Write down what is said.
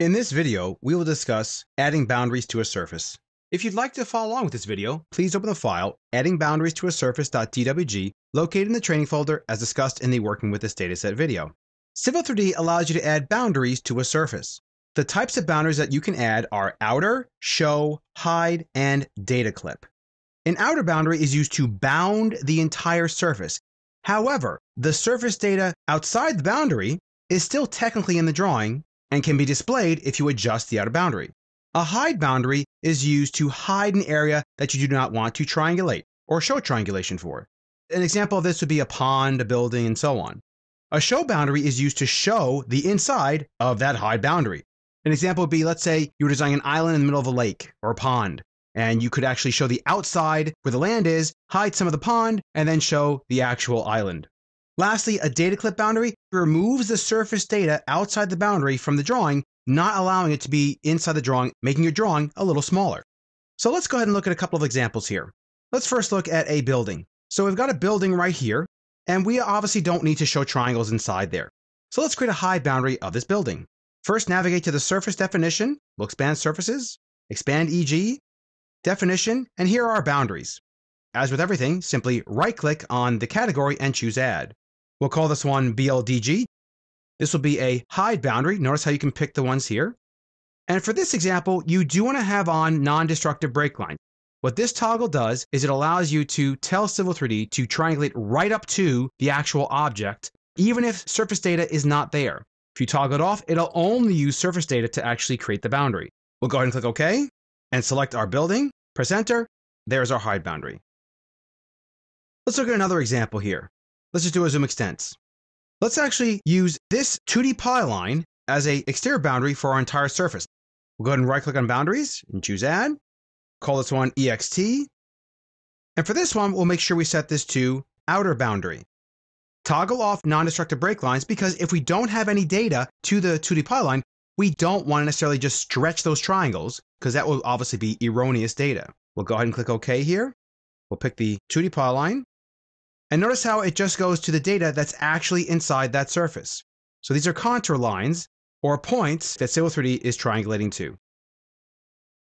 In this video, we will discuss adding boundaries to a surface. If you'd like to follow along with this video, please open the file adding boundaries to a surface.dwg located in the training folder as discussed in the Working with this Dataset video. Civil 3D allows you to add boundaries to a surface. The types of boundaries that you can add are outer, show, hide, and data clip. An outer boundary is used to bound the entire surface. However, the surface data outside the boundary is still technically in the drawing and can be displayed if you adjust the outer boundary. A hide boundary is used to hide an area that you do not want to triangulate or show triangulation for. An example of this would be a pond, a building, and so on. A show boundary is used to show the inside of that hide boundary. An example would be, let's say you were designing an island in the middle of a lake or a pond, and you could actually show the outside where the land is, hide some of the pond, and then show the actual island. Lastly, a data clip boundary removes the surface data outside the boundary from the drawing, not allowing it to be inside the drawing, making your drawing a little smaller. So let's go ahead and look at a couple of examples here. Let's first look at a building. So we've got a building right here, and we obviously don't need to show triangles inside there. So let's create a hide boundary of this building. First, navigate to the surface definition. We'll expand surfaces, expand EG, definition, and here are our boundaries. As with everything, simply right-click on the category and choose Add. We'll call this one BLDG. This will be a hide boundary. Notice how you can pick the ones here. And for this example, you do want to have on non-destructive break line. What this toggle does is it allows you to tell Civil 3D to triangulate right up to the actual object, even if surface data is not there. If you toggle it off, it'll only use surface data to actually create the boundary. We'll go ahead and click OK and select our building, press Enter. There's our hide boundary. Let's look at another example here. Let's just do a zoom extents. Let's actually use this 2D polyline as an exterior boundary for our entire surface. We'll go ahead and right-click on Boundaries and choose Add. Call this one EXT. And for this one, we'll make sure we set this to Outer Boundary. Toggle off non-destructive break lines because if we don't have any data to the 2D polyline, we don't want to necessarily just stretch those triangles because that will obviously be erroneous data. We'll go ahead and click OK here. We'll pick the 2D polyline. And notice how it just goes to the data that's actually inside that surface. So these are contour lines or points that Civil 3D is triangulating to.